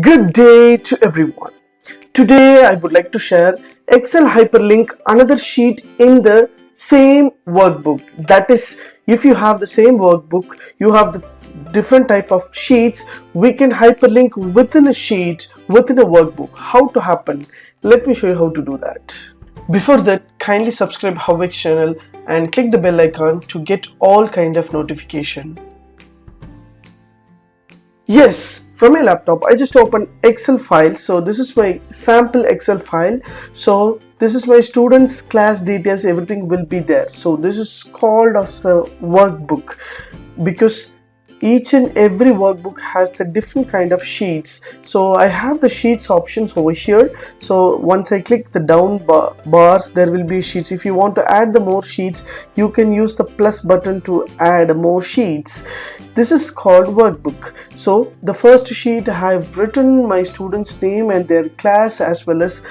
Good day to everyone. Today I would like to share Excel hyperlink another sheet in the same workbook. That is, if you have the same workbook, you have the different type of sheets, we can hyperlink within a sheet, within a workbook. How to happen? Let me show you how to do that. Before that, kindly subscribe HowXT channel and click the bell icon to get all kind of notification. Yes, from my laptop I just opened Excel file. So this is my sample Excel file. So this is my students class details, everything will be there. So this is called as a workbook because each and every workbook has the different kind of sheets. So I have the sheets options over here. So once I click the down bars, there will be sheets. If you want to add the more sheets, you can use the plus button to add more sheets. This is called workbook. So the first sheet I have written my students name and their class, as well as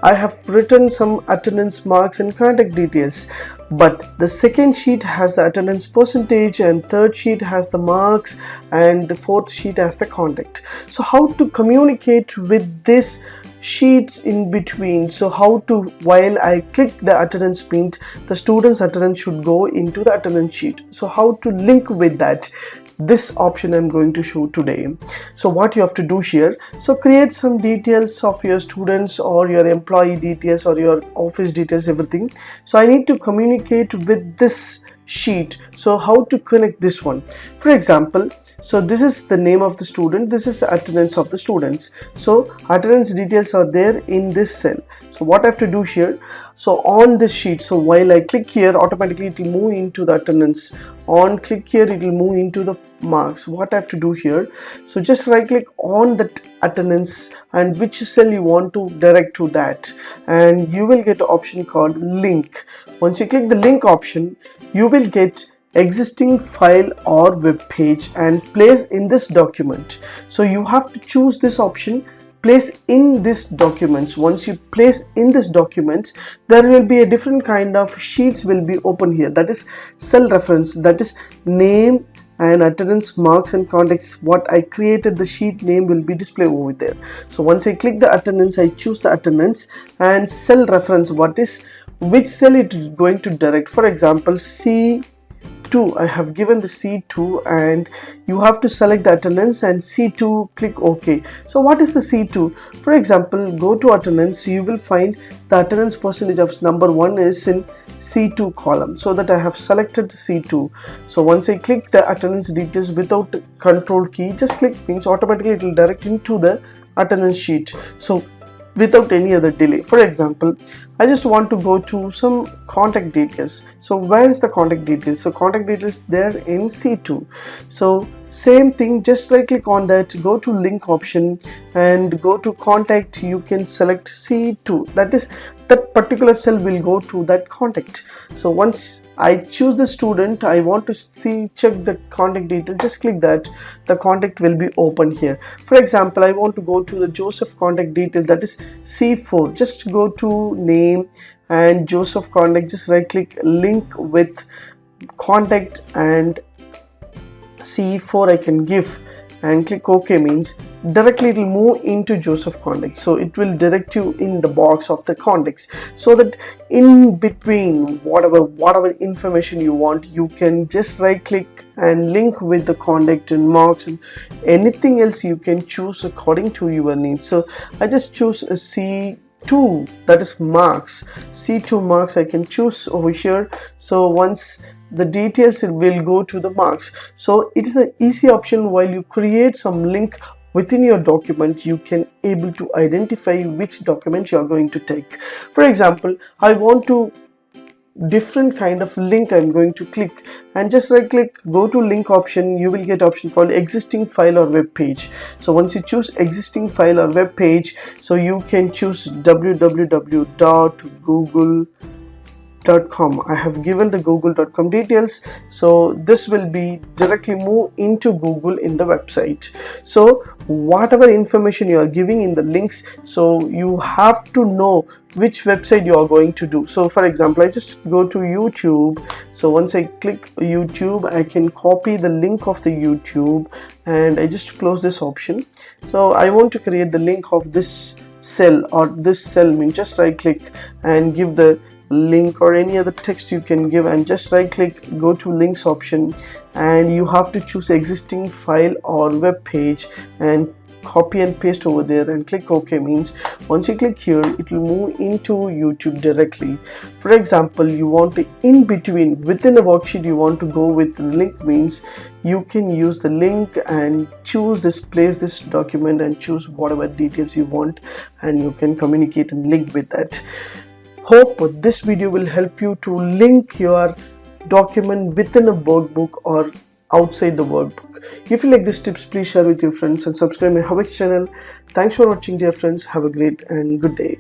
I have written some attendance marks and contact details. But the second sheet has the attendance percentage, and third sheet has the marks, and the fourth sheet has the contact. So how to communicate with this sheets in between? So how to, while I click the attendance means the students attendance should go into the attendance sheet. So how to link with that? This option I'm going to show today. So what you have to do here, so create some details of your students or your employee details or your office details, everything. So I need to communicate with this sheet. So how to connect this one? For example, so this is the name of the student, this is the attendance of the students. So attendance details are there in this cell. So what I have to do here, so on this sheet, so while I click here, automatically it will move into the attendance. On click here, it will move into the marks. What I have to do here, so just right click on that attendance and which cell you want to direct to that, and you will get an option called link. Once you click the link option, you will get existing file or web page and place in this document. So you have to choose this option, place in this documents. Once you place in this documents, there will be a different kind of sheets will be open here. That is cell reference, that is name and attendance marks and contacts. What I created, the sheet name will be displayed over there. So once I click the attendance, I choose the attendance and cell reference, what is which cell it is going to direct. For example, C2, I have given the C2, and you have to select the attendance and C2, click OK. So what is the C2? For example, go to attendance, you will find the attendance percentage of number 1 is in C2 column, so that I have selected C2. So once I click the attendance details without control key, just click means automatically it will direct into the attendance sheet. So without any other delay. For example, I just want to go to some contact details. So where is the contact details? So contact details there in C2. So same thing, just right click on that, go to link option and go to contact. You can select C2, that is that particular cell will go to that contact. So once I choose the student, I want to check the contact detail, just click that, the contact will be open here. For example, I want to go to the Joseph contact detail, that is C4, just go to name and Joseph contact, just right click link with contact and C4 I can give and click OK, means directly it will move into Joseph contact. So it will direct you in the box of the contacts, so that in between whatever information you want, you can just right click and link with the contact and marks, and anything else you can choose according to your needs. So I just choose a C2, that is marks. C2 marks I can choose over here. So once the details, it will go to the marks. So it is an easy option. While you create some link within your document, you can able to identify which document you are going to take. For example, I want to different kind of link, I'm going to click and just right click, go to link option, you will get option called existing file or web page. So once you choose existing file or web page, so you can choose www.google google.com. I have given the google.com details, so this will be directly move into Google in the website. So whatever information you are giving in the links, so you have to know which website you are going to do. So for example, I just go to YouTube. So once I click YouTube, I can copy the link of the YouTube and I just close this option. So I want to create the link of this cell, or this cell means just right click and give the link or any other text you can give, and just right click, go to links option, and you have to choose existing file or web page and copy and paste over there and click OK. Means once you click here, it will move into YouTube directly. For example, you want to in between within a worksheet, you want to go with the link, means you can use the link and choose this, place this document and choose whatever details you want, and you can communicate and link with that. Hope this video will help you to link your document within a workbook or outside the workbook. If you like these tips, please share with your friends and subscribe my HowXT channel. Thanks for watching, dear friends. Have a great and good day.